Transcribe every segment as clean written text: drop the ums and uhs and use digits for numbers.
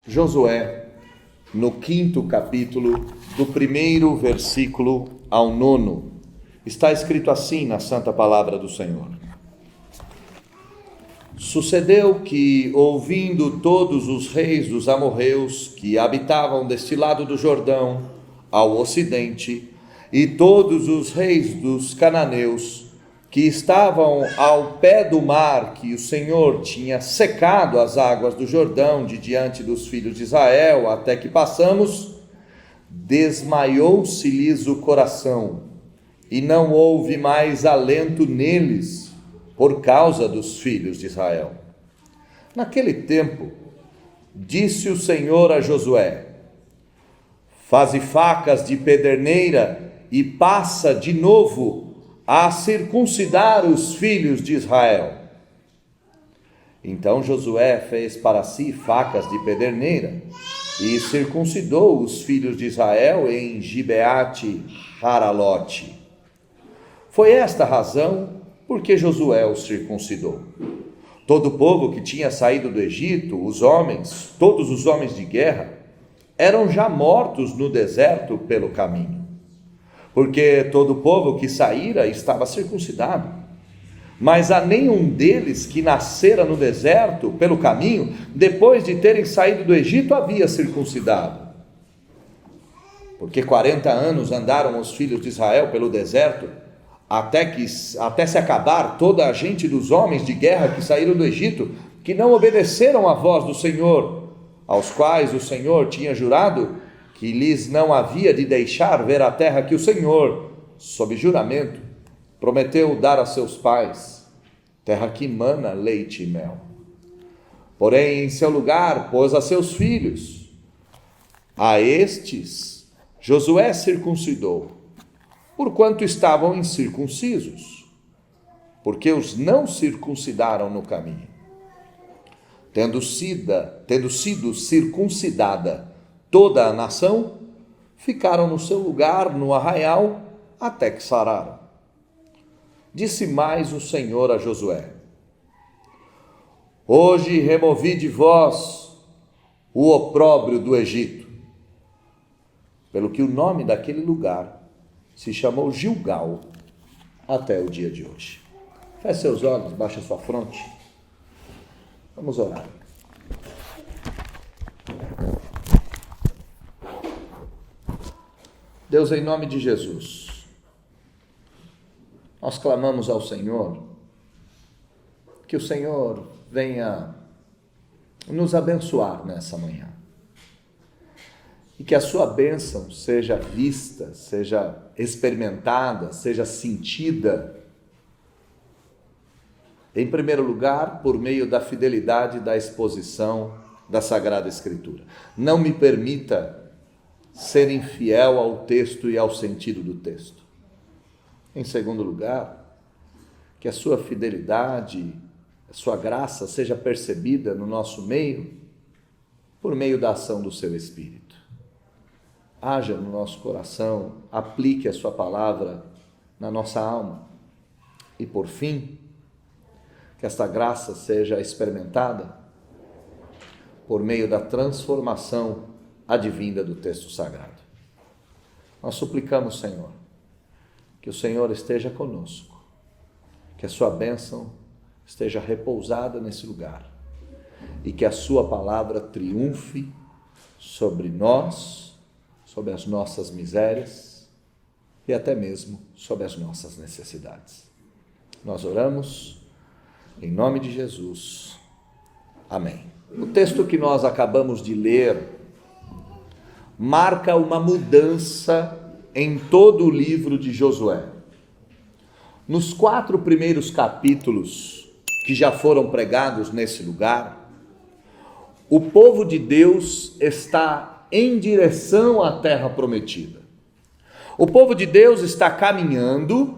Josué, no 5º capítulo, do 1º versículo ao 9, está escrito assim na Santa Palavra do Senhor. Sucedeu que, ouvindo todos os reis dos amorreus que habitavam deste lado do Jordão, ao ocidente, e todos os reis dos cananeus, que estavam ao pé do mar, que o Senhor tinha secado as águas do Jordão de diante dos filhos de Israel, até que passamos, desmaiou-se-lhes o coração, e não houve mais alento neles, por causa dos filhos de Israel. Naquele tempo, disse o Senhor a Josué: faze facas de pederneira e passa de novo a circuncidar os filhos de Israel. Então Josué fez para si facas de pederneira e circuncidou os filhos de Israel em Gibeate Haralote. Foi esta a razão porque Josué os circuncidou. Todo o povo que tinha saído do Egito, os homens, todos os homens de guerra, eram já mortos no deserto pelo caminho. Porque todo o povo que saíra estava circuncidado, mas a nenhum deles que nascera no deserto pelo caminho, depois de terem saído do Egito, havia circuncidado. Porque 40 anos andaram os filhos de Israel pelo deserto, até se acabar toda a gente dos homens de guerra que saíram do Egito, que não obedeceram à voz do Senhor, aos quais o Senhor tinha jurado que lhes não havia de deixar ver a terra que o Senhor, sob juramento, prometeu dar a seus pais, terra que mana leite e mel. Porém, em seu lugar, pôs a seus filhos. A estes, Josué circuncidou, porquanto estavam incircuncisos, porque os não circuncidaram no caminho. Tendo sido circuncidada toda a nação, ficaram no seu lugar no arraial até que sararam. Disse mais o Senhor a Josué: hoje removi de vós o opróbrio do Egito, pelo que o nome daquele lugar se chamou Gilgal até o dia de hoje. Feche seus olhos, baixe sua fronte. Vamos orar. Deus, em nome de Jesus, nós clamamos ao Senhor que o Senhor venha nos abençoar nessa manhã e que a sua bênção seja vista, seja experimentada, seja sentida, em primeiro lugar, por meio da fidelidade da exposição da Sagrada Escritura. Não me permita ser infiel ao texto e ao sentido do texto. Em segundo lugar, que a sua fidelidade, a sua graça seja percebida no nosso meio, por meio da ação do seu Espírito. Haja no nosso coração, aplique a sua palavra na nossa alma. E por fim, que esta graça seja experimentada por meio da transformação advinda do texto sagrado. Nós suplicamos, Senhor, que o Senhor esteja conosco, que a sua bênção esteja repousada nesse lugar e que a sua palavra triunfe sobre nós, sobre as nossas misérias e até mesmo sobre as nossas necessidades. Nós oramos em nome de Jesus. Amém. O texto que nós acabamos de ler marca uma mudança em todo o livro de Josué. Nos 4 primeiros capítulos que já foram pregados nesse lugar, o povo de Deus está em direção à terra prometida. O povo de Deus está caminhando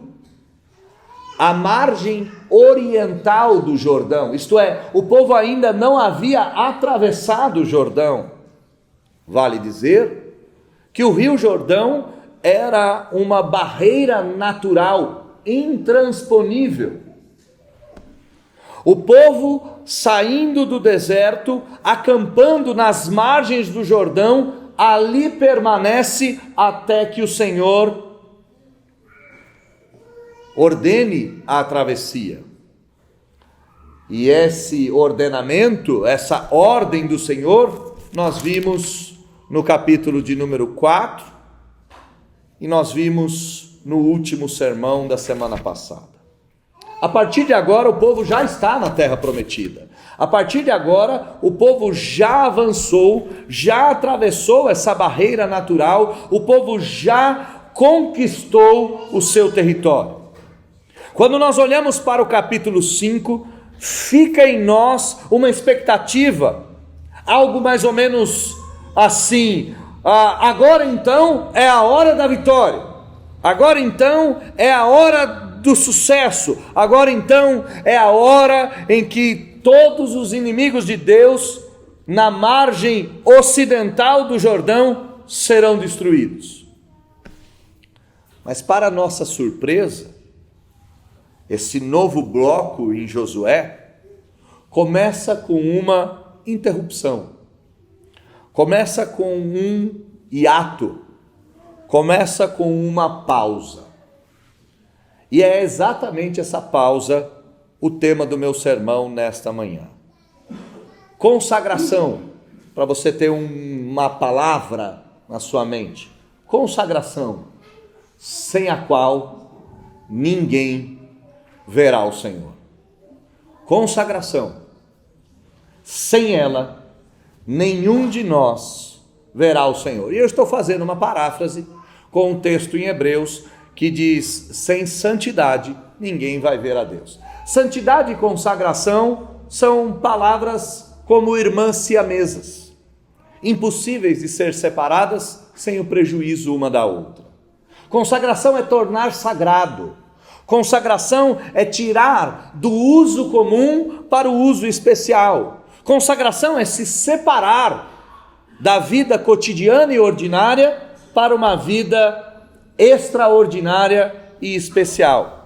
à margem oriental do Jordão, isto é, o povo ainda não havia atravessado o Jordão. Vale dizer que o Rio Jordão era uma barreira natural, intransponível. O povo saindo do deserto, acampando nas margens do Jordão, ali permanece até que o Senhor ordene a travessia. E esse ordenamento, essa ordem do Senhor, nós vimos no capítulo de número 4 e nós vimos no último sermão da semana passada. A partir de agora o povo já está na terra prometida. A partir de agora o povo já avançou, já atravessou essa barreira natural, o povo já conquistou o seu território. Quando nós olhamos para o capítulo 5, fica em nós uma expectativa, algo mais ou menos assim: agora então é a hora da vitória, agora então é a hora do sucesso, agora então é a hora em que todos os inimigos de Deus na margem ocidental do Jordão serão destruídos. Mas para nossa surpresa, esse novo bloco em Josué começa com uma interrupção, começa com um hiato, começa com uma pausa. E é exatamente essa pausa o tema do meu sermão nesta manhã. Consagração, para você ter uma palavra na sua mente. Consagração, sem a qual ninguém verá o Senhor. Consagração, sem ela, nenhum de nós verá o Senhor. E eu estou fazendo uma paráfrase com um texto em Hebreus que diz: sem santidade ninguém vai ver a Deus. Santidade e consagração são palavras como irmãs siamesas, impossíveis de ser separadas sem o prejuízo uma da outra. Consagração é tornar sagrado. Consagração é tirar do uso comum para o uso especial. Consagração é se separar da vida cotidiana e ordinária para uma vida extraordinária e especial.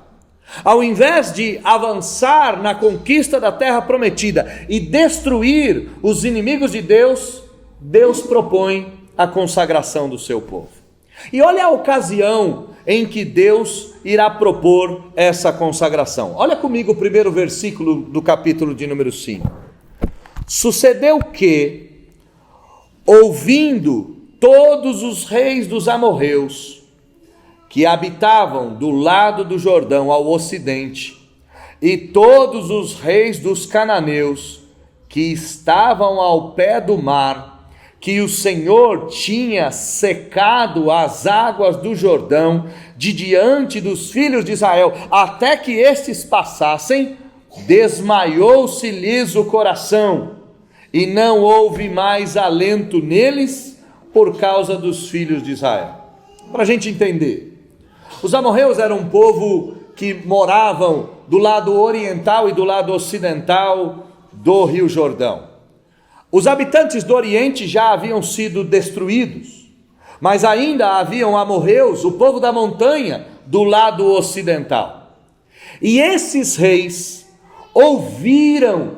Ao invés de avançar na conquista da terra prometida e destruir os inimigos de Deus, Deus propõe a consagração do seu povo. E olha a ocasião em que Deus irá propor essa consagração. Olha comigo o primeiro versículo do capítulo de número 5. Sucedeu que, ouvindo todos os reis dos amorreus, que habitavam do lado do Jordão ao ocidente, e todos os reis dos cananeus, que estavam ao pé do mar, que o Senhor tinha secado as águas do Jordão de diante dos filhos de Israel, até que estes passassem, desmaiou-se-lhes o coração, e não houve mais alento neles por causa dos filhos de Israel. Para a gente entender, os amorreus eram um povo que moravam do lado oriental e do lado ocidental do Rio Jordão. Os habitantes do Oriente já haviam sido destruídos, mas ainda haviam amorreus, o povo da montanha, do lado ocidental. E esses reis ouviram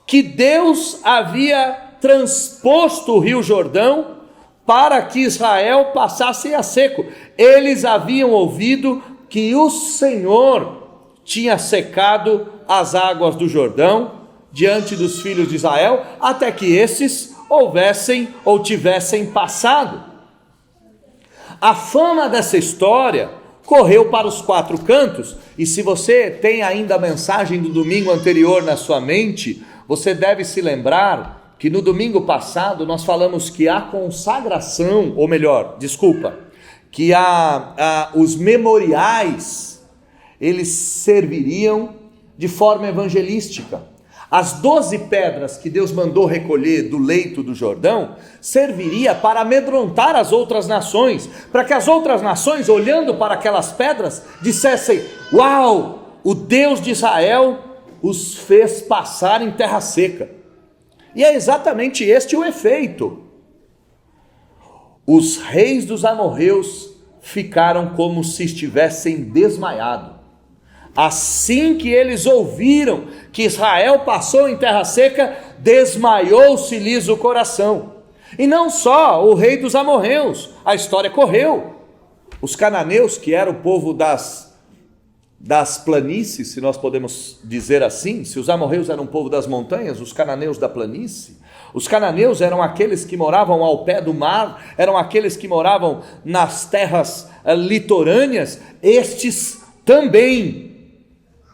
que Deus havia transposto o Rio Jordão para que Israel passasse a seco. Eles haviam ouvido que o Senhor tinha secado as águas do Jordão diante dos filhos de Israel, até que esses houvessem ou tivessem passado. A fama dessa história correu para os quatro cantos, e se você tem ainda a mensagem do domingo anterior na sua mente, você deve se lembrar que no domingo passado nós falamos que a consagração, ou melhor, que os memoriais, eles serviriam de forma evangelística. As 12 pedras que Deus mandou recolher do leito do Jordão serviria para amedrontar as outras nações, para que as outras nações, olhando para aquelas pedras, dissessem: uau, o Deus de Israel os fez passar em terra seca. E é exatamente este o efeito. Os reis dos amorreus ficaram como se estivessem desmaiados. assim que eles ouviram que Israel passou em terra seca, desmaiou-se-lhes o coração. E não só o rei dos amorreus, a história correu. Os cananeus, que eram o povo das planícies, se nós podemos dizer assim, se os amorreus eram o povo das montanhas, os cananeus da planície, os cananeus eram aqueles que moravam ao pé do mar, eram aqueles que moravam nas terras litorâneas, estes também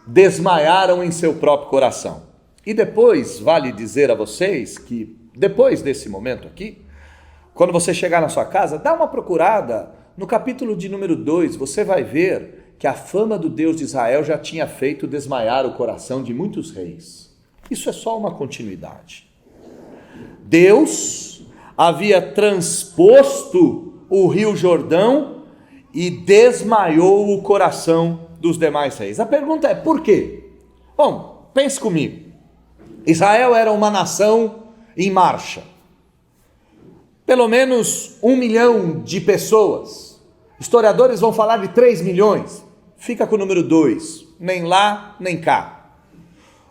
desmaiaram em seu próprio coração. E depois, vale dizer a vocês que, depois desse momento aqui, quando você chegar na sua casa, dá uma procurada no capítulo de número 2, você vai ver que a fama do Deus de Israel já tinha feito desmaiar o coração de muitos reis. Isso é só uma continuidade. Deus havia transposto o rio Jordão e desmaiou o coração dos demais reis. A pergunta é, por quê? Bom, pense comigo. Israel era uma nação em marcha. Pelo menos 1 milhão de pessoas. Historiadores vão falar de 3 milhões. Fica com o número 2. Nem lá, nem cá.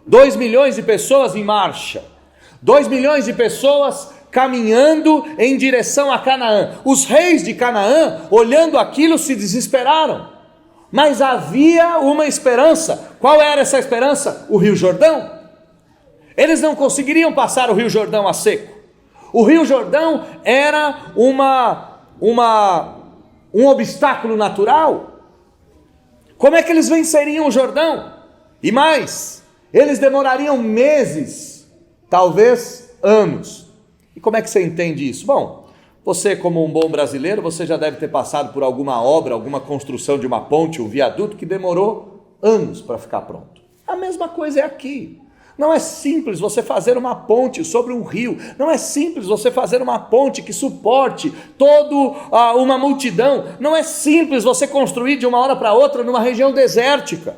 2 milhões de pessoas em marcha. 2 milhões de pessoas caminhando em direção a Canaã. Os reis de Canaã, olhando aquilo, se desesperaram. Mas havia uma esperança. Qual era essa esperança? O Rio Jordão. Eles não conseguiriam passar o Rio Jordão a seco. O Rio Jordão era um obstáculo natural. Como é que eles venceriam o Jordão? E mais, eles demorariam meses, talvez anos. E como é que você entende isso? Bom, você, como um bom brasileiro, você já deve ter passado por alguma obra, alguma construção de uma ponte, um viaduto que demorou anos para ficar pronto. A mesma coisa é aqui. Não é simples você fazer uma ponte sobre um rio, não é simples você fazer uma ponte que suporte toda uma multidão, não é simples você construir de uma hora para outra numa região desértica.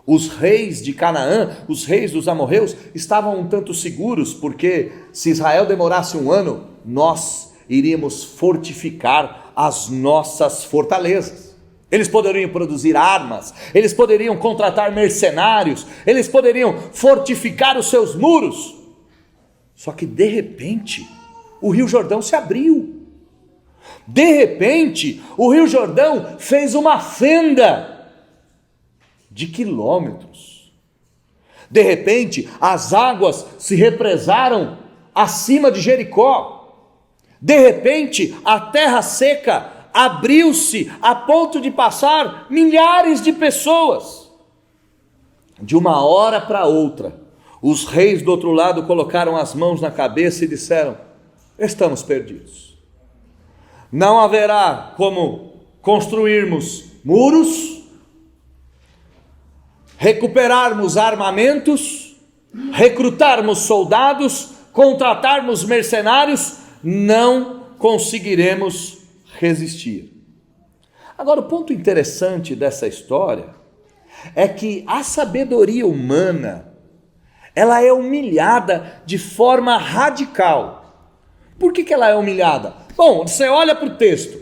Os reis de Canaã, os reis dos amorreus, estavam um tanto seguros, porque se Israel demorasse 1 ano, nós iríamos fortificar as nossas fortalezas. Eles poderiam produzir armas, eles poderiam contratar mercenários, eles poderiam fortificar os seus muros. Só que de repente, o Rio Jordão se abriu. De repente, o Rio Jordão fez uma fenda de quilômetros. De repente, as águas se represaram acima de Jericó. De repente, a terra seca abriu-se a ponto de passar milhares de pessoas. De uma hora para outra, os reis do outro lado colocaram as mãos na cabeça e disseram: estamos perdidos. Não haverá como construirmos muros, recuperarmos armamentos, recrutarmos soldados, contratarmos mercenários, não conseguiremos resistir. Agora, o ponto interessante dessa história é que a sabedoria humana, ela é humilhada de forma radical. Por que ela é humilhada? Bom, você olha para o texto.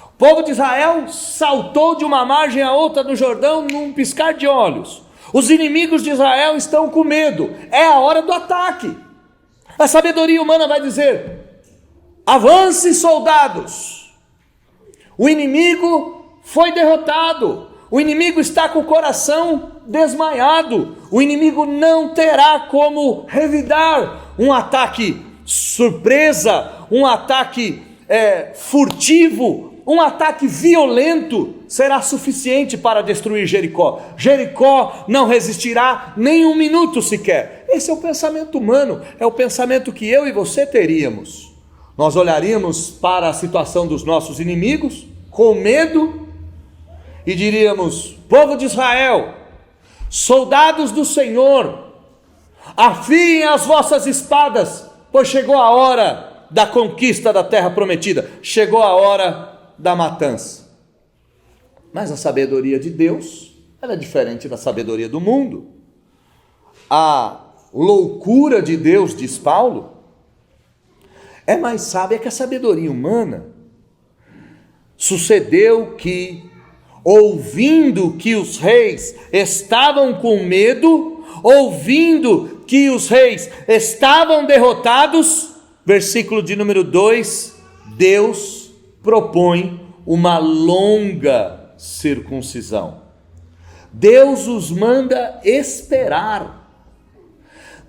O povo de Israel saltou de uma margem a outra do Jordão num piscar de olhos. Os inimigos de Israel estão com medo. É a hora do ataque. A sabedoria humana vai dizer: avance, soldados. O inimigo foi derrotado, o inimigo está com o coração desmaiado, o inimigo não terá como revidar. Um ataque surpresa, um ataque furtivo, um ataque violento será suficiente para destruir Jericó. Jericó não resistirá nem 1 minuto sequer. Esse é o pensamento humano, é o pensamento que eu e você teríamos. Nós olharíamos para a situação dos nossos inimigos com medo e diríamos: povo de Israel, soldados do Senhor, afiem as vossas espadas, pois chegou a hora da conquista da terra prometida, chegou a hora da matança. Mas a sabedoria de Deus, ela é diferente da sabedoria do mundo. A loucura de Deus, diz Paulo, é mais sábia que a sabedoria humana. Sucedeu que ouvindo que os reis estavam com medo, ouvindo que os reis estavam derrotados, versículo de número 2, Deus propõe uma longa circuncisão. Deus os manda esperar.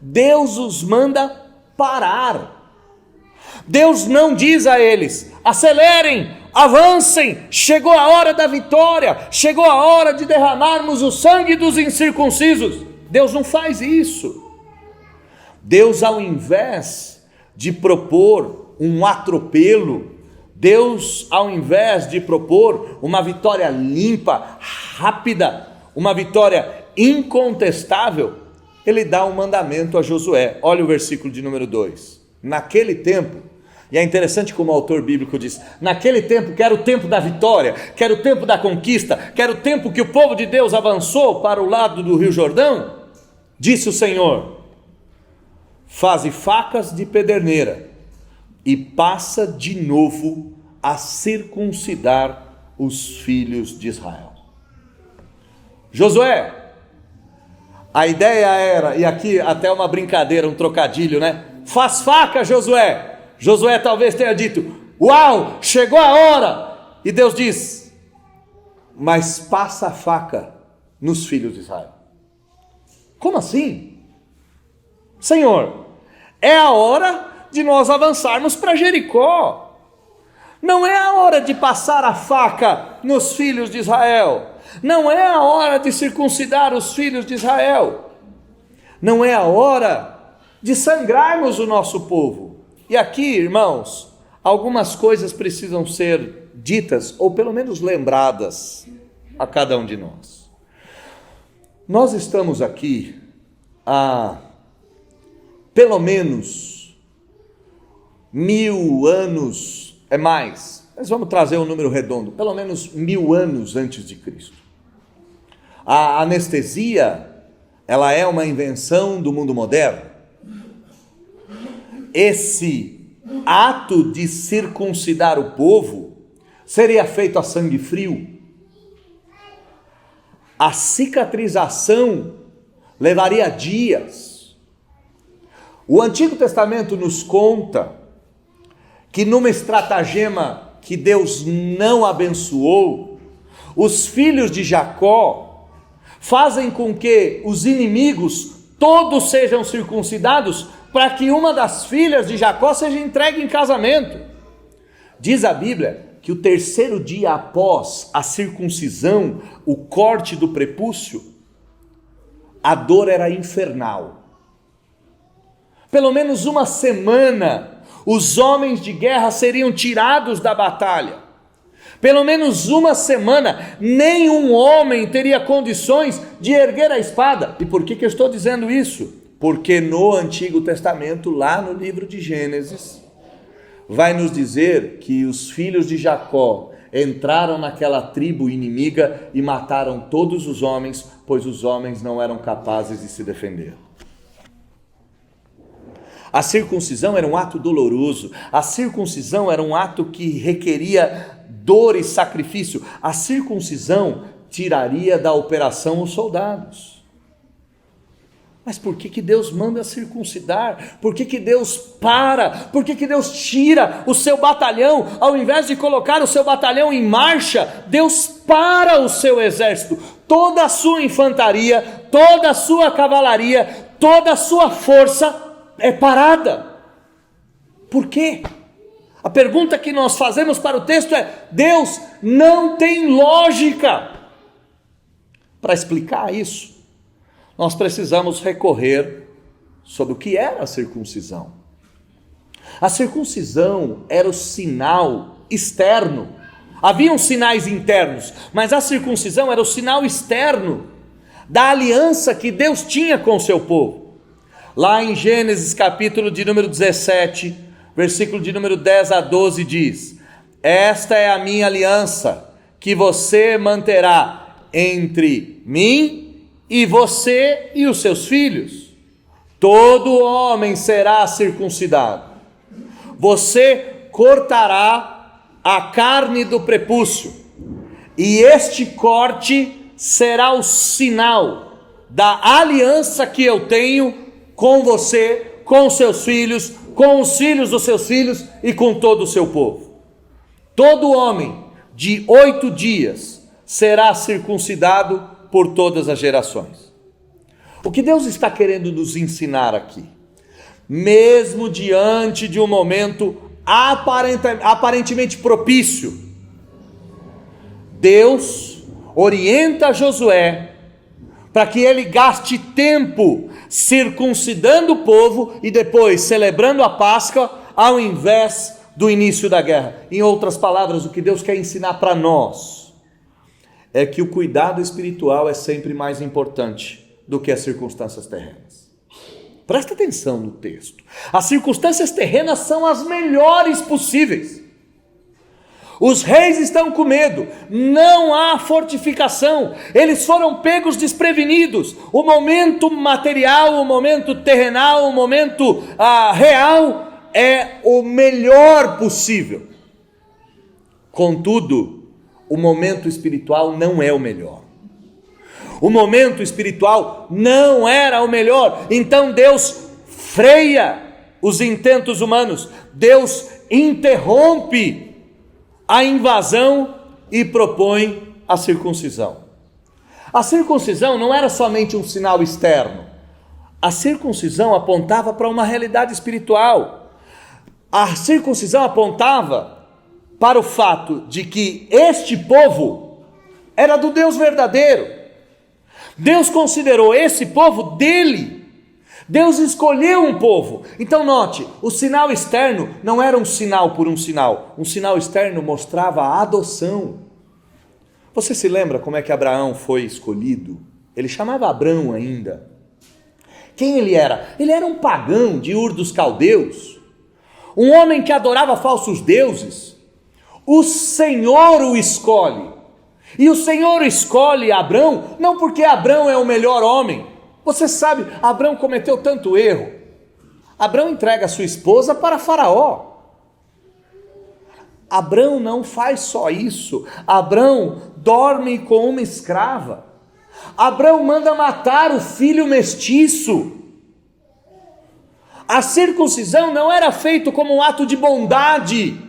Deus os manda parar. Deus não diz a eles: acelerem, avancem, chegou a hora da vitória, chegou a hora de derramarmos o sangue dos incircuncisos. Deus não faz isso. Deus, ao invés de propor um atropelo, Deus, ao invés de propor uma vitória limpa, rápida, uma vitória incontestável, ele dá um mandamento a Josué. Olha o versículo de número 2. Naquele tempo, e é interessante como o autor bíblico diz, naquele tempo, que era o tempo da vitória, que era o tempo da conquista, que era o tempo que o povo de Deus avançou para o lado do Rio Jordão, disse o Senhor: faze facas de pederneira e passa de novo a circuncidar os filhos de Israel. Josué, a ideia era, e aqui até uma brincadeira, um trocadilho, né? Faz faca, Josué. Josué talvez tenha dito: uau, chegou a hora. E Deus diz: mas passa a faca nos filhos de Israel. Como assim? Senhor, é a hora de nós avançarmos para Jericó. Não é a hora de passar a faca nos filhos de Israel. Não é a hora de circuncidar os filhos de Israel. Não é a hora de sangrarmos o nosso povo. E aqui, irmãos, algumas coisas precisam ser ditas, ou pelo menos lembradas a cada um de nós. Nós estamos aqui há pelo menos 1000 anos, é mais, mas vamos trazer um número redondo, pelo menos 1000 anos antes de Cristo. A anestesia, ela é uma invenção do mundo moderno. Esse ato de circuncidar o povo seria feito a sangue frio. A cicatrização levaria dias. O Antigo Testamento nos conta que numa estratagema que Deus não abençoou, os filhos de Jacó fazem com que os inimigos todos sejam circuncidados, para que uma das filhas de Jacó seja entregue em casamento. Diz a Bíblia que o terceiro dia após a circuncisão, o corte do prepúcio, a dor era infernal. Pelo menos uma semana, os homens de guerra seriam tirados da batalha. Pelo menos uma semana, nenhum homem teria condições de erguer a espada. E por que eu estou dizendo isso? Porque no Antigo Testamento, lá no livro de Gênesis, vai nos dizer que os filhos de Jacó entraram naquela tribo inimiga e mataram todos os homens, pois os homens não eram capazes de se defender. A circuncisão era um ato doloroso, a circuncisão era um ato que requeria dor e sacrifício. A circuncisão tiraria da operação os soldados. Mas por que Deus manda circuncidar? Por que Deus para? Por que Deus tira o seu batalhão? Ao invés de colocar o seu batalhão em marcha, Deus para o seu exército. Toda a sua infantaria, toda a sua cavalaria, toda a sua força é parada. Por quê? A pergunta que nós fazemos para o texto é: Deus não tem lógica. Para explicar isso, nós precisamos recorrer sobre o que era a circuncisão. A circuncisão era o sinal externo. Haviam sinais internos, mas a circuncisão era o sinal externo da aliança que Deus tinha com o seu povo. Lá em Gênesis capítulo de número 17, versículo de número 10 a 12 diz: esta é a minha aliança que você manterá entre mim e você e os seus filhos. Todo homem será circuncidado. Você cortará a carne do prepúcio. E este corte será o sinal da aliança que eu tenho com você, com seus filhos, com os filhos dos seus filhos e com todo o seu povo. Todo homem de 8 dias será circuncidado por todas as gerações. O que Deus está querendo nos ensinar aqui? Mesmo diante de um momento aparentemente propício, Deus orienta Josué para que ele gaste tempo circuncidando o povo e depois celebrando a Páscoa, ao invés do início da guerra. Em outras palavras, o que Deus quer ensinar para nós é que o cuidado espiritual é sempre mais importante do que as circunstâncias terrenas. Presta atenção no texto. As circunstâncias terrenas são as melhores possíveis. Os reis estão com medo, não há fortificação, eles foram pegos desprevenidos. O momento material, o momento terrenal, o momento real é o melhor possível. Contudo, o momento espiritual não é o melhor. O momento espiritual não era o melhor. Então Deus freia os intentos humanos. Deus interrompe a invasão e propõe a circuncisão. A circuncisão não era somente um sinal externo. A circuncisão apontava para uma realidade espiritual. A circuncisão apontava para o fato de que este povo era do Deus verdadeiro. Deus considerou esse povo dele. Deus escolheu um povo. Então note, o sinal externo não era um sinal por um sinal. Um sinal externo mostrava a adoção. Você se lembra como é que Abraão foi escolhido? Ele chamava Abrão ainda. Quem ele era? Ele era um pagão de Ur dos Caldeus. Um homem que adorava falsos deuses. O Senhor o escolhe. E o Senhor escolhe Abrão, não porque Abrão é o melhor homem. Você sabe, Abrão cometeu tanto erro. Abrão entrega sua esposa para Faraó. Abrão não faz só isso. Abrão dorme com uma escrava. Abrão manda matar o filho mestiço. A circuncisão não era feita como um ato de bondade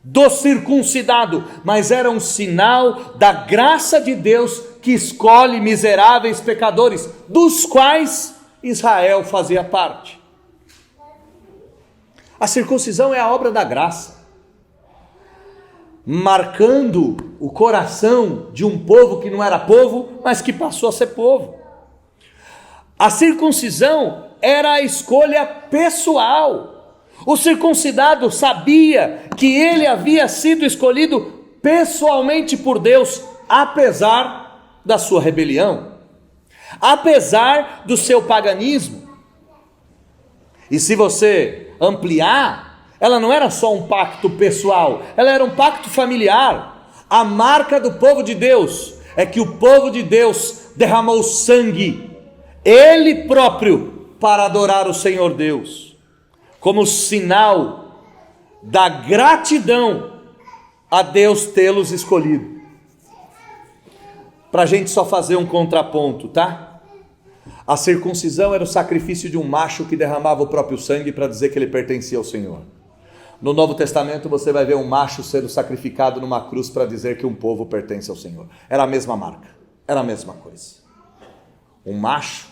do circuncidado, mas era um sinal da graça de Deus que escolhe miseráveis pecadores, dos quais Israel fazia parte. A circuncisão é a obra da graça, marcando o coração de um povo que não era povo, mas que passou a ser povo. A circuncisão era a escolha pessoal. O circuncidado sabia que ele havia sido escolhido pessoalmente por Deus, apesar da sua rebelião, apesar do seu paganismo. E se você ampliar, ela não era só um pacto pessoal, ela era um pacto familiar. A marca do povo de Deus é que o povo de Deus derramou sangue, ele próprio, para adorar o Senhor Deus, como sinal da gratidão a Deus tê-los escolhido. Para a gente só fazer um contraponto, tá? A circuncisão era o sacrifício de um macho que derramava o próprio sangue para dizer que ele pertencia ao Senhor. No Novo Testamento você vai ver um macho sendo sacrificado numa cruz para dizer que um povo pertence ao Senhor. Era a mesma marca, era a mesma coisa. Um macho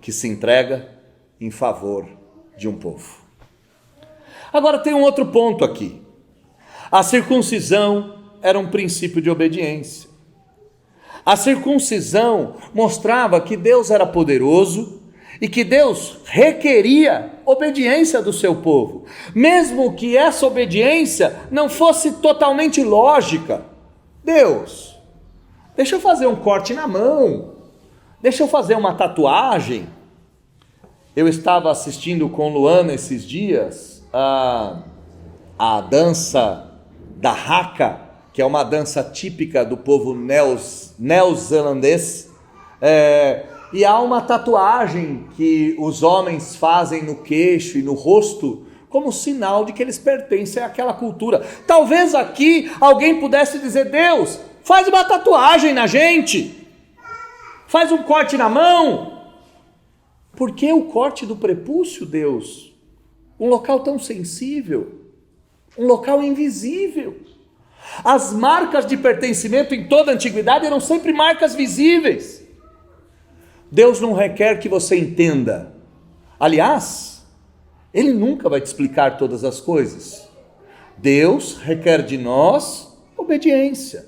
que se entrega em favor de um povo. Agora tem um outro ponto aqui. A circuncisão era um princípio de obediência. A circuncisão mostrava que Deus era poderoso e que Deus requeria obediência do seu povo, mesmo que essa obediência não fosse totalmente lógica. Deus, deixa eu fazer um corte na mão, deixa eu fazer uma tatuagem. Eu estava assistindo com Luana esses dias a dança da haka, que é uma dança típica do povo neozelandês, e há uma tatuagem que os homens fazem no queixo e no rosto, como sinal de que eles pertencem àquela cultura. Talvez aqui alguém pudesse dizer: Deus, Faz uma tatuagem na gente. Faz um corte na mão. Por que o corte do prepúcio, Deus? Um local tão sensível. Um local invisível. As marcas de pertencimento em toda a antiguidade eram sempre marcas visíveis. Deus não requer que você entenda. Aliás, Ele nunca vai te explicar todas as coisas. Deus requer de nós obediência.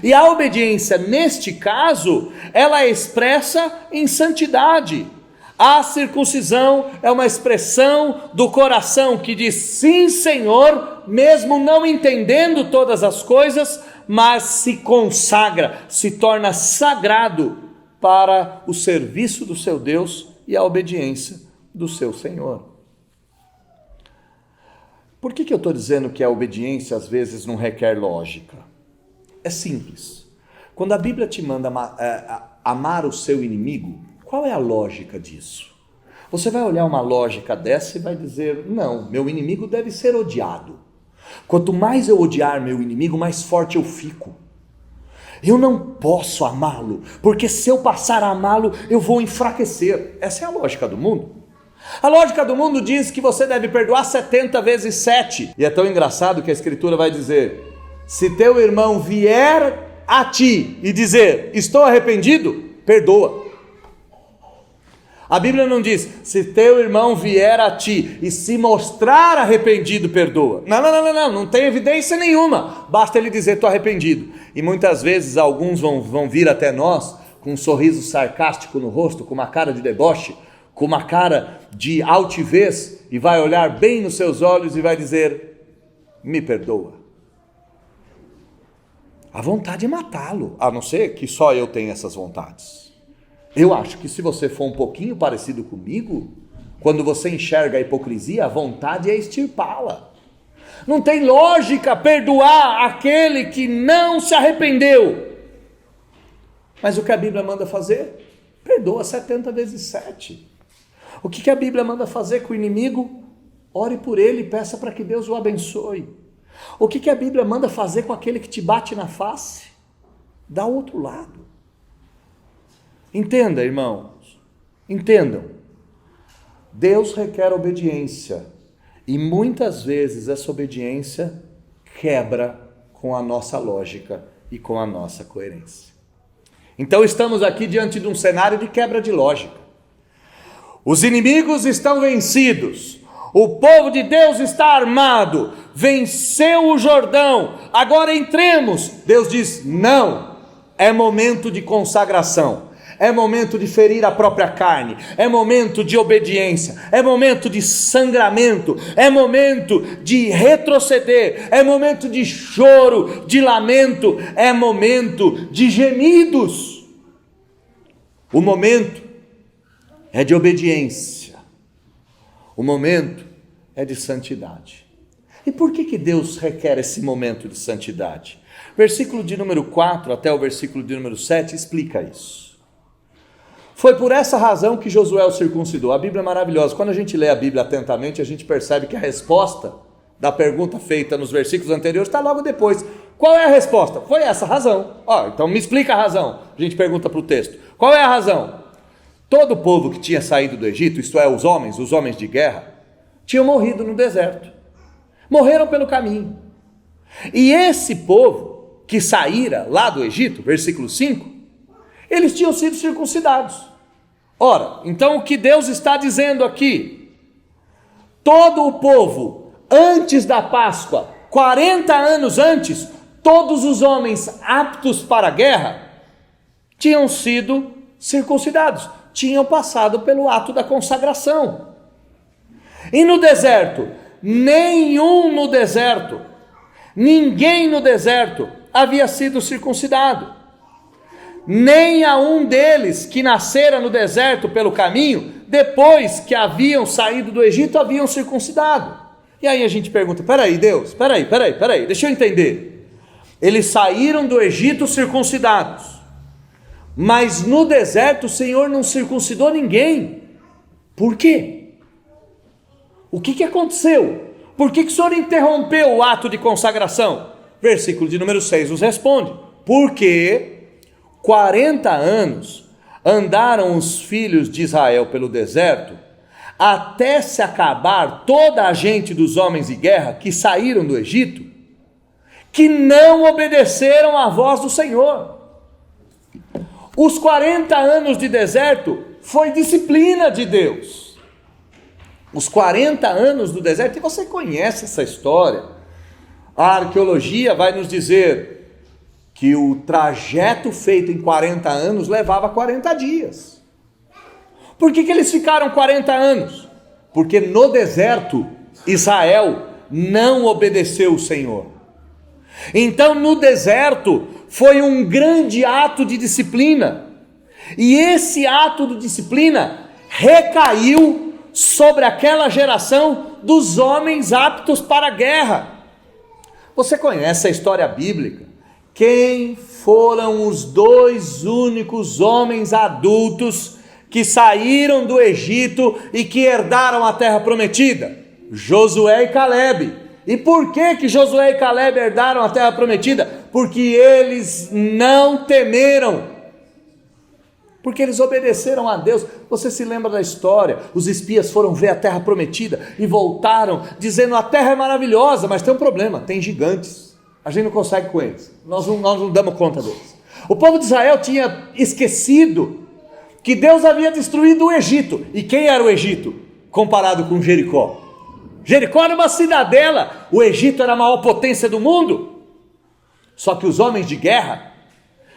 E a obediência, neste caso, ela é expressa em santidade. A circuncisão é uma expressão do coração que diz sim, Senhor, mesmo não entendendo todas as coisas, mas se consagra, se torna sagrado para o serviço do seu Deus e a obediência do seu Senhor. Por que eu estou dizendo que a obediência às vezes não requer lógica? É simples. Quando a Bíblia te manda amar o seu inimigo, qual é a lógica disso? Você vai olhar uma lógica dessa e vai dizer, não, meu inimigo deve ser odiado. Quanto mais eu odiar meu inimigo, mais forte eu fico. Eu não posso amá-lo, porque se eu passar a amá-lo, eu vou enfraquecer. Essa é a lógica do mundo. A lógica do mundo diz que você deve perdoar 70 vezes 7. E é tão engraçado que a Escritura vai dizer, se teu irmão vier a ti e dizer, estou arrependido, perdoa. A Bíblia não diz, se teu irmão vier a ti e se mostrar arrependido, perdoa. Não tem evidência nenhuma, basta ele dizer, estou arrependido. E muitas vezes alguns vão vir até nós com um sorriso sarcástico no rosto, com uma cara de deboche, com uma cara de altivez, e vai olhar bem nos seus olhos e vai dizer, me perdoa. A vontade é matá-lo, a não ser que só eu tenha essas vontades. Eu acho que se você for um pouquinho parecido comigo, quando você enxerga a hipocrisia, a vontade é extirpá-la. Não tem lógica perdoar aquele que não se arrependeu. Mas o que a Bíblia manda fazer? Perdoa 70 vezes 7. O que a Bíblia manda fazer com o inimigo? Ore por ele e peça para que Deus o abençoe. O que a Bíblia manda fazer com aquele que te bate na face? Dá o outro lado. Entenda, irmãos, entendam. Deus requer obediência e muitas vezes essa obediência quebra com a nossa lógica e com a nossa coerência. Então estamos aqui diante de um cenário de quebra de lógica. Os inimigos estão vencidos, o povo de Deus está armado, venceu o Jordão, agora entremos. Deus diz, não, é momento de consagração. É momento de ferir a própria carne, é momento de obediência, é momento de sangramento, é momento de retroceder, é momento de choro, de lamento, é momento de gemidos. O momento é de obediência, o momento é de santidade. E por que Deus requer esse momento de santidade? Versículo de número 4 até o versículo de número 7 explica isso. Foi por essa razão que Josué o circuncidou. A Bíblia é maravilhosa. Quando a gente lê a Bíblia atentamente, a gente percebe que a resposta da pergunta feita nos versículos anteriores está logo depois. Qual é a resposta? Foi essa razão. Então me explica a razão. A gente pergunta para o texto. Qual é a razão? Todo o povo que tinha saído do Egito, isto é, os homens de guerra, tinham morrido no deserto. Morreram pelo caminho. E esse povo que saíra lá do Egito, versículo 5, eles tinham sido circuncidados. Ora, então o que Deus está dizendo aqui? Todo o povo, antes da Páscoa, 40 anos antes, todos os homens aptos para a guerra, tinham sido circuncidados, tinham passado pelo ato da consagração. E no deserto, ninguém no deserto havia sido circuncidado. Nem a um deles que nascera no deserto pelo caminho, depois que haviam saído do Egito, haviam circuncidado. E aí a gente pergunta, peraí Deus, peraí, deixa eu entender. Eles saíram do Egito circuncidados, mas no deserto o Senhor não circuncidou ninguém. Por quê? O que aconteceu? Por que o Senhor interrompeu o ato de consagração? Versículo de número 6 nos responde. Porque 40 anos andaram os filhos de Israel pelo deserto, até se acabar toda a gente dos homens de guerra que saíram do Egito, que não obedeceram à voz do Senhor. Os 40 anos de deserto foi disciplina de Deus. Os 40 anos do deserto, e você conhece essa história. A arqueologia vai nos dizer que o trajeto feito em 40 anos levava 40 dias. Por que eles ficaram 40 anos? Porque no deserto Israel não obedeceu o Senhor. Então no deserto foi um grande ato de disciplina. E esse ato de disciplina recaiu sobre aquela geração dos homens aptos para a guerra. Você conhece a história bíblica? Quem foram os dois únicos homens adultos que saíram do Egito e que herdaram a terra prometida? Josué e Calebe. E por que Josué e Calebe herdaram a terra prometida? Porque eles não temeram. Porque eles obedeceram a Deus. Você se lembra da história? Os espias foram ver a terra prometida e voltaram dizendo: a terra é maravilhosa, mas tem um problema, tem gigantes. A gente não consegue com eles. Nós não damos conta deles. O povo de Israel tinha esquecido que Deus havia destruído o Egito. E quem era o Egito comparado com Jericó? Jericó era uma cidadela. O Egito era a maior potência do mundo. Só que os homens de guerra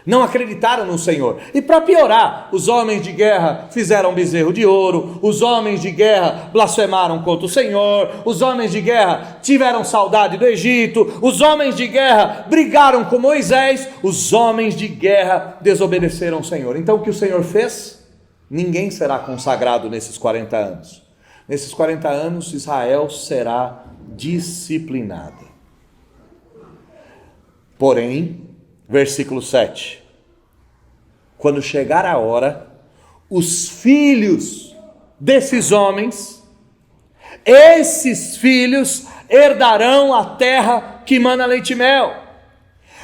não acreditaram no Senhor. E para piorar, os homens de guerra fizeram bezerro de ouro, os homens de guerra blasfemaram contra o Senhor, os homens de guerra tiveram saudade do Egito, os homens de guerra brigaram com Moisés, os homens de guerra desobedeceram ao Senhor. Então o que o Senhor fez? Ninguém será consagrado nesses 40 anos. Nesses 40 anos Israel será disciplinada. Porém, versículo 7, quando chegar a hora, os filhos desses homens, esses filhos herdarão a terra que mana leite e mel.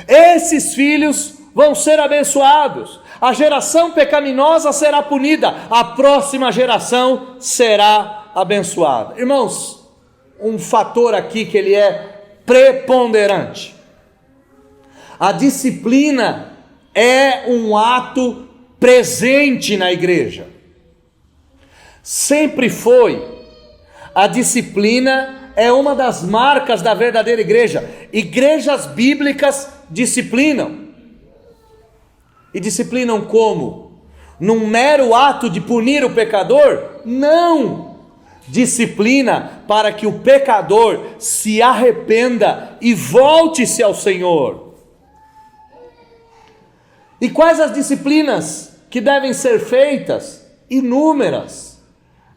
Esses filhos vão ser abençoados. A geração pecaminosa será punida, a próxima geração será abençoada. Irmãos, um fator aqui que ele é preponderante. A disciplina é um ato presente na igreja. Sempre foi. A disciplina é uma das marcas da verdadeira igreja. Igrejas bíblicas disciplinam. E disciplinam como? Num mero ato de punir o pecador? Não! Disciplina para que o pecador se arrependa e volte-se ao Senhor. E quais as disciplinas que devem ser feitas? Inúmeras.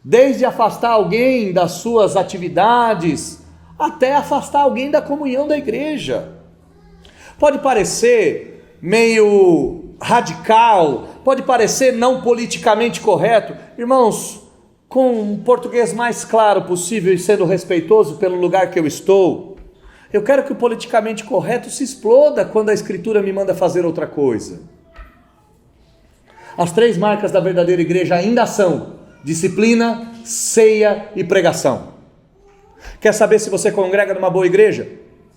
Desde afastar alguém das suas atividades, até afastar alguém da comunhão da igreja. Pode parecer meio radical, pode parecer não politicamente correto. Irmãos, com um português mais claro possível e sendo respeitoso pelo lugar que eu estou, eu quero que o politicamente correto se exploda quando a Escritura me manda fazer outra coisa. As 3 marcas da verdadeira igreja ainda são disciplina, ceia e pregação. Quer saber se você congrega numa boa igreja?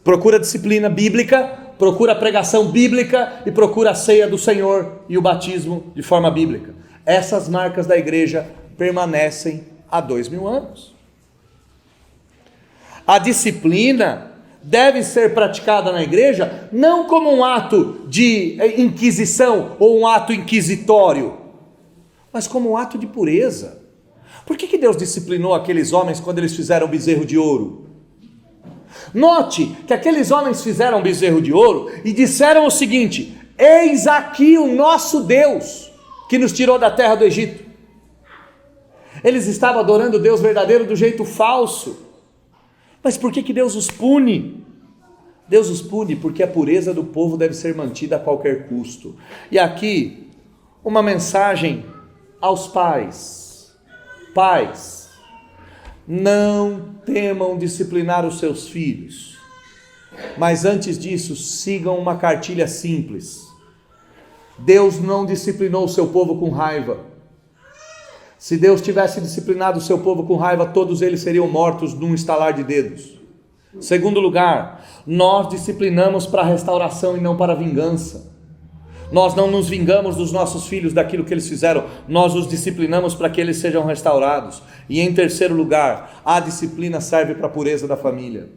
Procura disciplina bíblica, procura pregação bíblica e procura a ceia do Senhor e o batismo de forma bíblica. Essas marcas da igreja permanecem há 2000 anos. A disciplina deve ser praticada na igreja não como um ato de inquisição ou um ato inquisitório, mas como um ato de pureza. Por que Deus disciplinou aqueles homens quando eles fizeram bezerro de ouro? Note que aqueles homens fizeram bezerro de ouro e disseram o seguinte: eis aqui o nosso Deus que nos tirou da terra do Egito. Eles estavam adorando o Deus verdadeiro do jeito falso. Mas por que Deus os pune? Deus os pune porque a pureza do povo deve ser mantida a qualquer custo. E aqui, uma mensagem aos pais. Pais, não temam disciplinar os seus filhos. Mas antes disso, sigam uma cartilha simples. Deus não disciplinou o seu povo com raiva. Se Deus tivesse disciplinado o seu povo com raiva, todos eles seriam mortos num estalar de dedos. Segundo lugar, nós disciplinamos para restauração e não para vingança. Nós não nos vingamos dos nossos filhos daquilo que eles fizeram, nós os disciplinamos para que eles sejam restaurados. E em terceiro lugar, a disciplina serve para a pureza da família.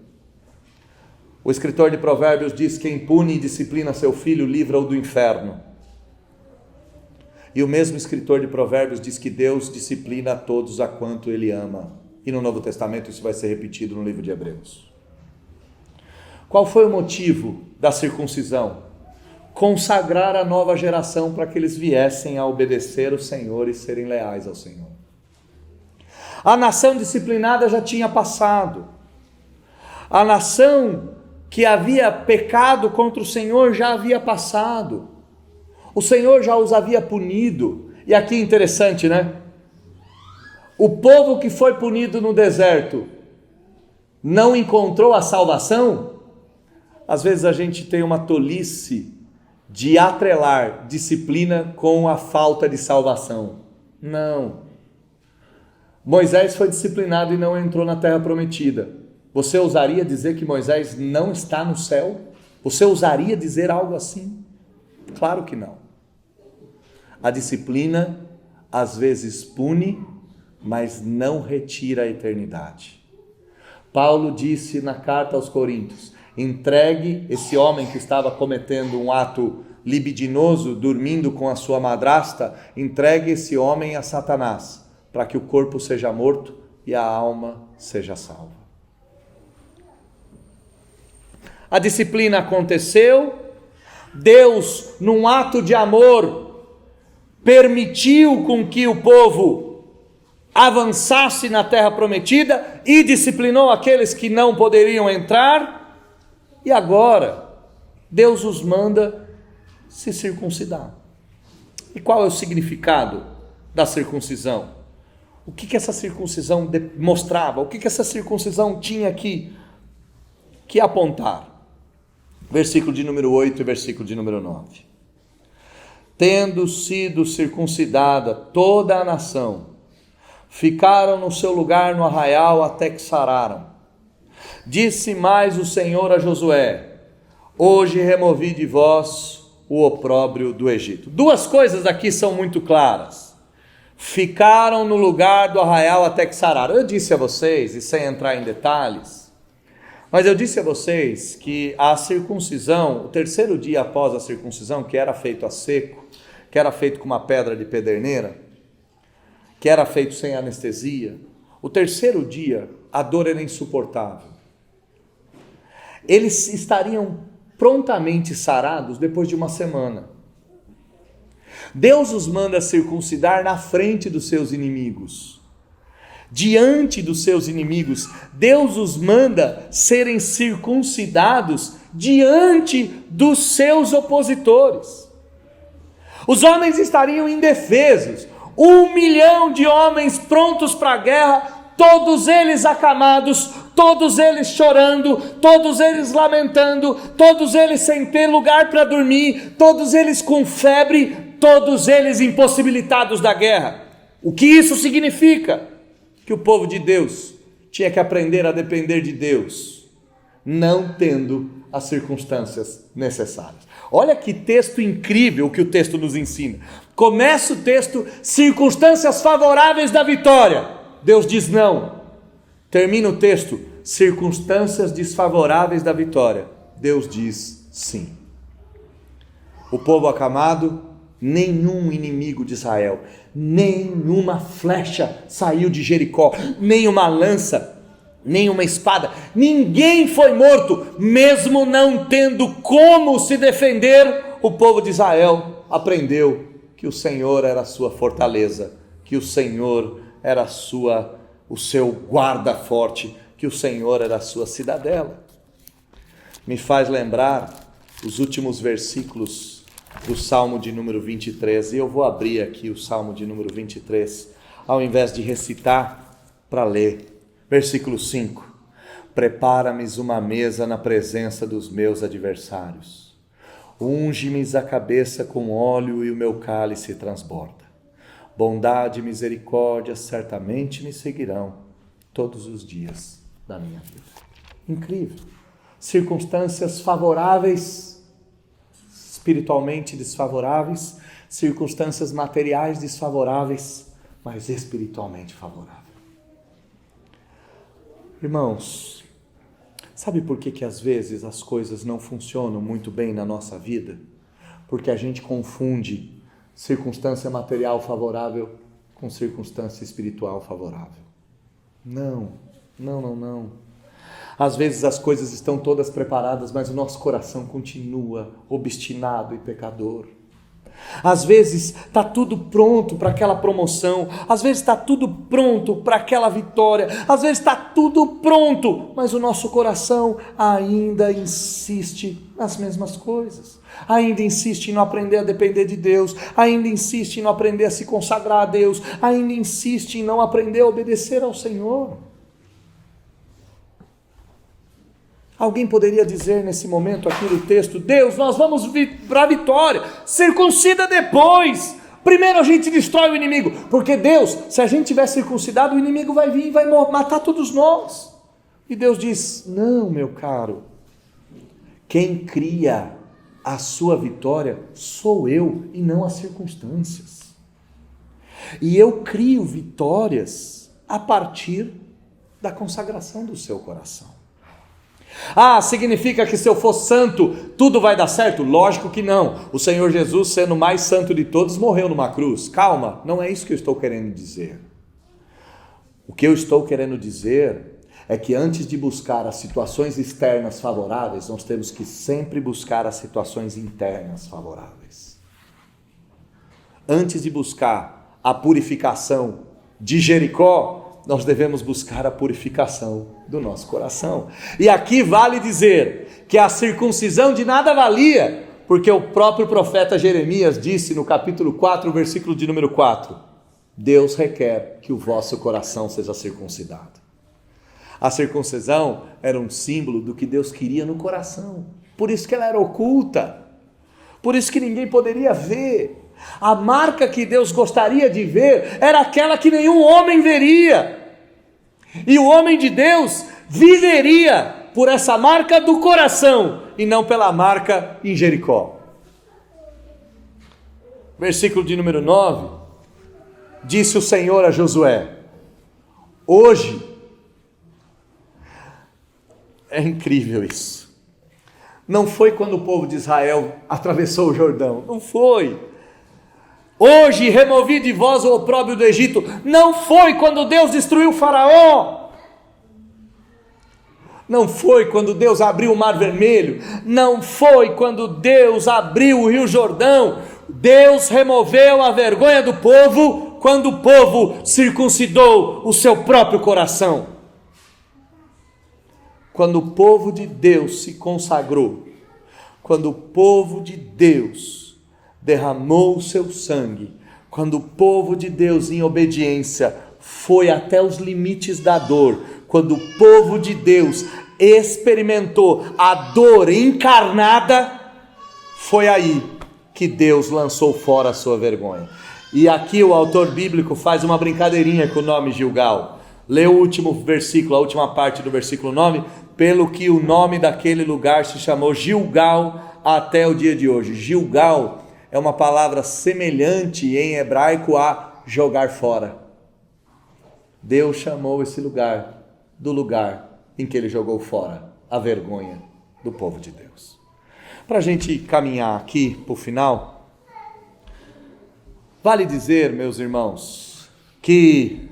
O escritor de Provérbios diz: quem pune e disciplina seu filho, livra-o do inferno. E o mesmo escritor de Provérbios diz que Deus disciplina a todos a quanto Ele ama. E no Novo Testamento isso vai ser repetido no livro de Hebreus. Qual foi o motivo da circuncisão? Consagrar a nova geração para que eles viessem a obedecer o Senhor e serem leais ao Senhor. A nação disciplinada já tinha passado. A nação que havia pecado contra o Senhor já havia passado. O Senhor já os havia punido. E aqui interessante, né? O povo que foi punido no deserto não encontrou a salvação. Às vezes a gente tem uma tolice de atrelar disciplina com a falta de salvação. Não. Moisés foi disciplinado e não entrou na terra prometida. Você ousaria dizer que Moisés não está no céu? Você ousaria dizer algo assim? Claro que não. A disciplina às vezes pune, mas não retira a eternidade. Paulo disse na carta aos Coríntios: entregue esse homem que estava cometendo um ato libidinoso, dormindo com a sua madrasta, entregue esse homem a Satanás, para que o corpo seja morto e a alma seja salva. A disciplina aconteceu, Deus, num ato de amor, permitiu com que o povo avançasse na terra prometida e disciplinou aqueles que não poderiam entrar. E agora, Deus os manda se circuncidar. E qual é o significado da circuncisão? O que essa circuncisão mostrava? O que essa circuncisão tinha que apontar? Versículo de número 8 e versículo de número 9. Tendo sido circuncidada toda a nação, ficaram no seu lugar no arraial até que sararam. Disse mais o Senhor a Josué: hoje removi de vós o opróbrio do Egito. Duas coisas aqui são muito claras. Ficaram no lugar do arraial até que sararam. Eu disse a vocês, e sem entrar em detalhes, mas eu disse a vocês que a circuncisão, o terceiro dia após a circuncisão, que era feito a seco, que era feito com uma pedra de pederneira, que era feito sem anestesia, o terceiro dia a dor era insuportável. Eles estariam prontamente sarados depois de uma semana. Deus os manda circuncidar na frente dos seus inimigos. Diante dos seus inimigos, Deus os manda serem circuncidados diante dos seus opositores. Os homens estariam indefesos, 1 milhão de homens prontos para a guerra, todos eles acamados, todos eles chorando, todos eles lamentando, todos eles sem ter lugar para dormir, todos eles com febre, todos eles impossibilitados da guerra. O que isso significa? Que o povo de Deus tinha que aprender a depender de Deus, não tendo as circunstâncias necessárias. Olha que texto incrível que o texto nos ensina. Começa o texto, circunstâncias favoráveis da vitória. Deus diz não. Termina o texto, circunstâncias desfavoráveis da vitória. Deus diz sim. O povo acamado, nenhum inimigo de Israel, nenhuma flecha saiu de Jericó, nem uma lança, nem uma espada, ninguém foi morto, mesmo não tendo como se defender. O povo de Israel aprendeu que o Senhor era a sua fortaleza, que o Senhor era o seu guarda forte, que o Senhor era a sua cidadela. Me faz lembrar os últimos versículos do Salmo de número 23, e eu vou abrir aqui o Salmo de número 23, ao invés de recitar, para ler. Versículo 5: Prepara-me uma mesa na presença dos meus adversários. Unge-me a cabeça com óleo e o meu cálice transborda. Bondade e misericórdia certamente me seguirão todos os dias da minha vida. Incrível. Circunstâncias favoráveis, espiritualmente desfavoráveis, circunstâncias materiais desfavoráveis, mas espiritualmente favorável. Irmãos, sabe por que às vezes as coisas não funcionam muito bem na nossa vida? Porque a gente confunde circunstância material favorável com circunstância espiritual favorável. Não. Às vezes as coisas estão todas preparadas, mas o nosso coração continua obstinado e pecador. Às vezes está tudo pronto para aquela promoção, às vezes está tudo pronto para aquela vitória, às vezes está tudo pronto, mas o nosso coração ainda insiste nas mesmas coisas, ainda insiste em não aprender a depender de Deus, ainda insiste em não aprender a se consagrar a Deus, ainda insiste em não aprender a obedecer ao Senhor. Alguém poderia dizer nesse momento aqui no texto: Deus, nós vamos para a vitória, circuncida depois, primeiro a gente destrói o inimigo, porque Deus, se a gente tiver circuncidado, o inimigo vai vir e vai matar todos nós. E Deus diz: não, meu caro, quem cria a sua vitória sou eu e não as circunstâncias. E eu crio vitórias a partir da consagração do seu coração. Significa que se eu for santo, tudo vai dar certo? Lógico que não. O Senhor Jesus, sendo o mais santo de todos, morreu numa cruz. Calma, não é isso que eu estou querendo dizer. O que eu estou querendo dizer é que antes de buscar as situações externas favoráveis, nós temos que sempre buscar as situações internas favoráveis. Antes de buscar a purificação de Jericó, nós devemos buscar a purificação do nosso coração. E aqui vale dizer que a circuncisão de nada valia, porque o próprio profeta Jeremias disse no capítulo 4, versículo de número 4, Deus requer que o vosso coração seja circuncidado. A circuncisão era um símbolo do que Deus queria no coração, por isso que ela era oculta, por isso que ninguém poderia ver. A marca que Deus gostaria de ver era aquela que nenhum homem veria. E o homem de Deus viveria por essa marca do coração e não pela marca em Jericó. Versículo de número 9. Disse o Senhor a Josué: hoje, é incrível isso. Não foi quando o povo de Israel atravessou o Jordão, não foi. Hoje removi de vós o opróbrio do Egito. Não foi quando Deus destruiu o Faraó. Não foi quando Deus abriu o Mar Vermelho. Não foi quando Deus abriu o Rio Jordão. Deus removeu a vergonha do povo quando o povo circuncidou o seu próprio coração. Quando o povo de Deus se consagrou, quando o povo de Deus derramou o seu sangue, quando o povo de Deus em obediência foi até os limites da dor, quando o povo de Deus experimentou a dor encarnada, foi aí que Deus lançou fora a sua vergonha. E aqui o autor bíblico faz uma brincadeirinha com o nome Gilgal. Lê o último versículo, a última parte do versículo 9, pelo que o nome daquele lugar se chamou Gilgal até o dia de hoje. Gilgal é uma palavra semelhante em hebraico a jogar fora. Deus chamou esse lugar do lugar em que ele jogou fora a vergonha do povo de Deus. Para a gente caminhar aqui para o final, vale dizer, meus irmãos, que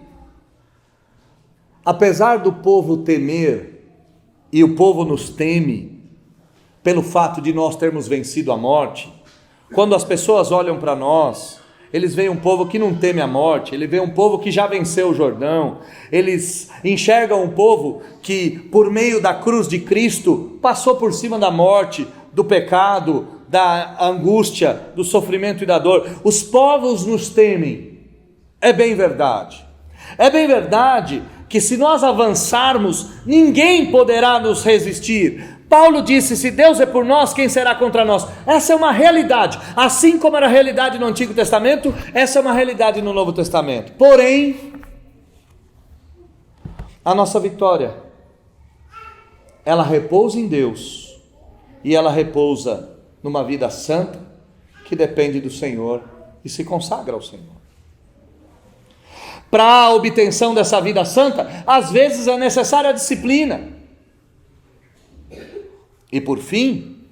apesar do povo temer, e o povo nos teme, pelo fato de nós termos vencido a morte, quando as pessoas olham para nós, eles veem um povo que não teme a morte, eles veem um povo que já venceu o Jordão, eles enxergam um povo que por meio da cruz de Cristo passou por cima da morte, do pecado, da angústia, do sofrimento e da dor. Os povos nos temem, é bem verdade. É bem verdade que se nós avançarmos, ninguém poderá nos resistir. Paulo disse: se Deus é por nós, quem será contra nós? Essa é uma realidade, assim como era a realidade no Antigo Testamento, essa é uma realidade no Novo Testamento. Porém, a nossa vitória, ela repousa em Deus, e ela repousa numa vida santa, que depende do Senhor e se consagra ao Senhor. Para a obtenção dessa vida santa, às vezes é necessária a disciplina. E por fim,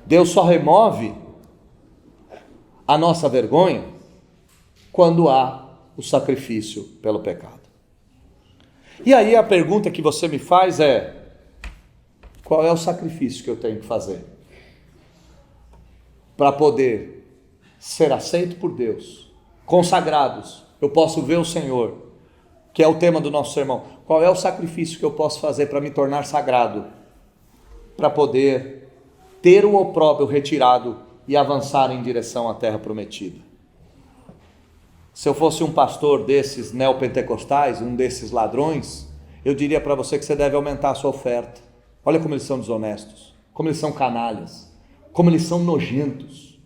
Deus só remove a nossa vergonha quando há o sacrifício pelo pecado. E aí a pergunta que você me faz é: qual é o sacrifício que eu tenho que fazer para poder ser aceito por Deus, consagrados, eu posso ver o Senhor, que é o tema do nosso sermão? Qual é o sacrifício que eu posso fazer para me tornar sagrado, para poder ter o opróbrio retirado e avançar em direção à terra prometida? Se eu fosse um pastor desses neopentecostais, um desses ladrões, eu diria para você que você deve aumentar a sua oferta. Olha como eles são desonestos, como eles são canalhas, como eles são nojentos.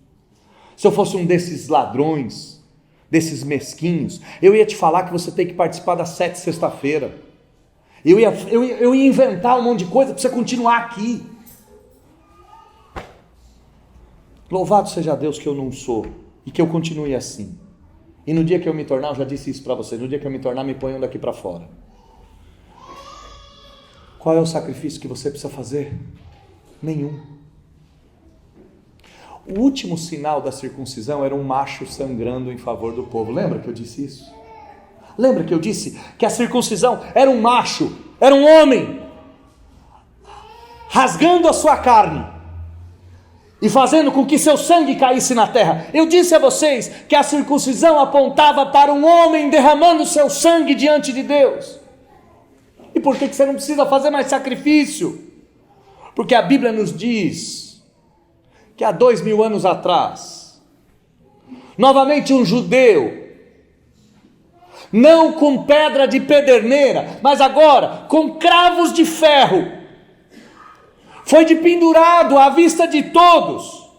Se eu fosse um desses ladrões, desses mesquinhos, eu ia te falar que você tem que participar da 7ª sexta-feira. Eu ia inventar um monte de coisa para você continuar aqui. Louvado seja Deus que eu não sou e que eu continue assim. E no dia que eu me tornar, eu já disse isso para você, no dia que eu me tornar, me ponham daqui para fora. Qual é o sacrifício que você precisa fazer? Nenhum. O último sinal da circuncisão era um macho sangrando em favor do povo. Lembra que eu disse isso? Lembra que eu disse que a circuncisão era um macho, era um homem, rasgando a sua carne e fazendo com que seu sangue caísse na terra. Eu disse a vocês que a circuncisão apontava para um homem derramando seu sangue diante de Deus. E por que você não precisa fazer mais sacrifício? Porque a Bíblia nos diz que há 2000 anos atrás, novamente um judeu, não com pedra de pederneira, mas agora com cravos de ferro, foi pendurado à vista de todos,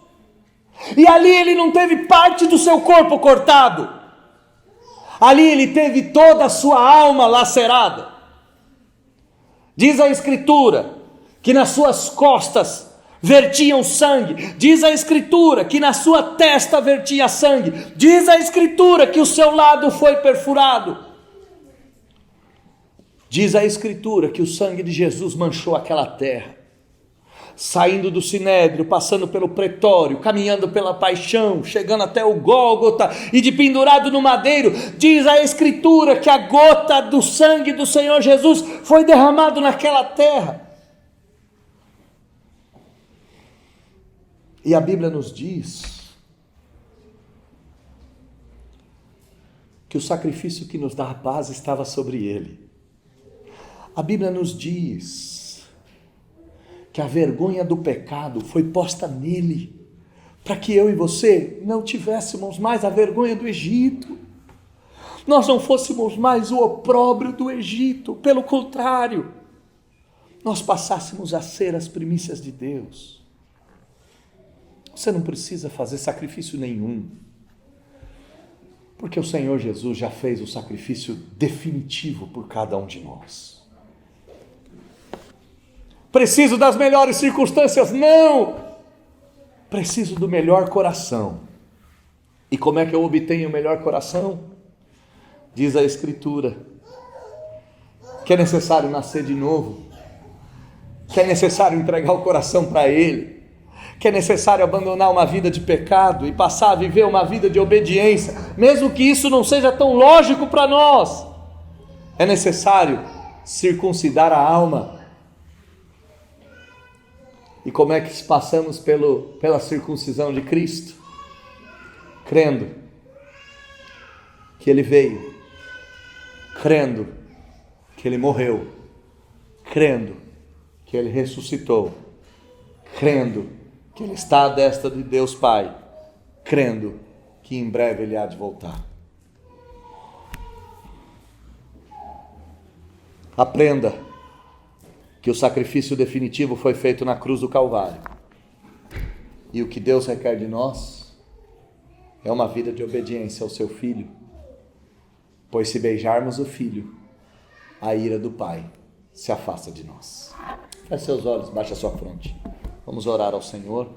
e ali ele não teve parte do seu corpo cortado, ali ele teve toda a sua alma lacerada. Diz a Escritura que nas suas costas vertiam sangue, diz a Escritura que na sua testa vertia sangue, diz a Escritura que o seu lado foi perfurado, diz a Escritura que o sangue de Jesus manchou aquela terra. Saindo do Sinédrio, passando pelo pretório, caminhando pela paixão, chegando até o Gólgota e de pendurado no madeiro, diz a Escritura que a gota do sangue do Senhor Jesus foi derramado naquela terra. E a Bíblia nos diz que o sacrifício que nos dá a paz estava sobre ele. A Bíblia nos diz que a vergonha do pecado foi posta nele, para que eu e você não tivéssemos mais a vergonha do Egito, nós não fôssemos mais o opróbrio do Egito, pelo contrário, nós passássemos a ser as primícias de Deus. Você não precisa fazer sacrifício nenhum, porque o Senhor Jesus já fez o sacrifício definitivo por cada um de nós. Preciso das melhores circunstâncias? Não! Preciso do melhor coração. E como é que eu obtenho o melhor coração? Diz a Escritura que é necessário nascer de novo, que é necessário entregar o coração para Ele, que é necessário abandonar uma vida de pecado e passar a viver uma vida de obediência, mesmo que isso não seja tão lógico para nós. É necessário circuncidar a alma. E como é que passamos pela circuncisão de Cristo? Crendo que Ele veio, crendo que Ele morreu, crendo que Ele ressuscitou, crendo que Ele está à destra de Deus Pai, crendo que em breve Ele há de voltar. Aprenda que o sacrifício definitivo foi feito na cruz do Calvário. E o que Deus requer de nós é uma vida de obediência ao seu Filho. Pois se beijarmos o Filho, a ira do Pai se afasta de nós. Feche seus olhos, baixe a sua fronte. Vamos orar ao Senhor.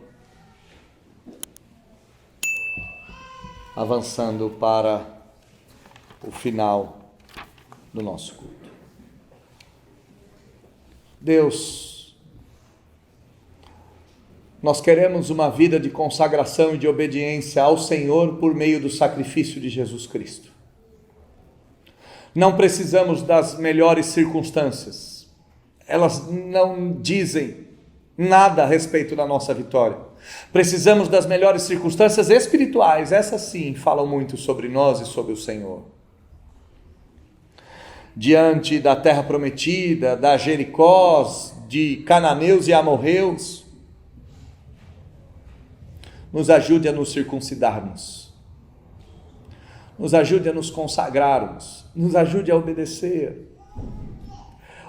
Avançando para o final do nosso culto. Deus, nós queremos uma vida de consagração e de obediência ao Senhor por meio do sacrifício de Jesus Cristo. Não precisamos das melhores circunstâncias. Elas não dizem nada a respeito da nossa vitória. Precisamos das melhores circunstâncias espirituais. Essas sim falam muito sobre nós e sobre o Senhor. Diante da terra prometida, da Jericós, de cananeus e amorreus, nos ajude a nos circuncidarmos, nos ajude a nos consagrarmos, nos ajude a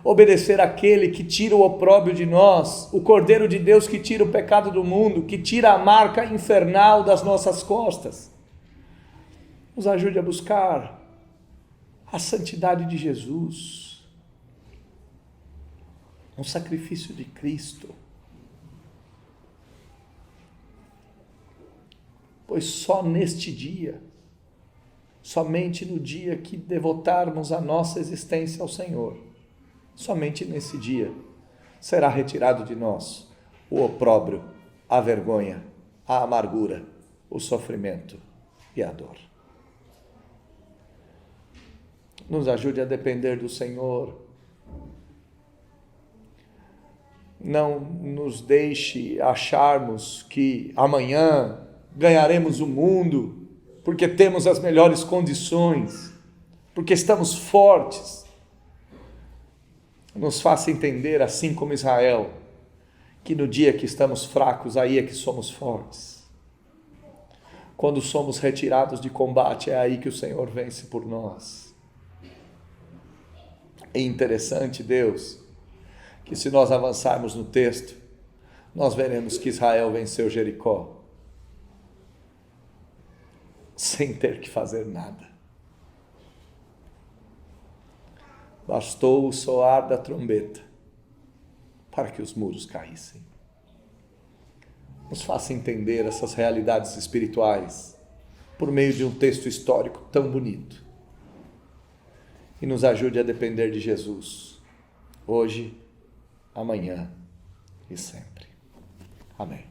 obedecer àquele que tira o opróbrio de nós, o Cordeiro de Deus que tira o pecado do mundo, que tira a marca infernal das nossas costas. Nos ajude a buscar a santidade de Jesus, um sacrifício de Cristo. Pois só neste dia, somente no dia que devotarmos a nossa existência ao Senhor, somente nesse dia será retirado de nós o opróbrio, a vergonha, a amargura, o sofrimento e a dor. Nos ajude a depender do Senhor. Não nos deixe acharmos que amanhã ganharemos o mundo, porque temos as melhores condições, porque estamos fortes. Nos faça entender, assim como Israel, que no dia que estamos fracos, aí é que somos fortes. Quando somos retirados de combate, é aí que o Senhor vence por nós. É interessante, Deus, que se nós avançarmos no texto, nós veremos que Israel venceu Jericó sem ter que fazer nada. Bastou o soar da trombeta para que os muros caíssem. Nos faça entender essas realidades espirituais por meio de um texto histórico tão bonito. E nos ajude a depender de Jesus, hoje, amanhã e sempre. Amém.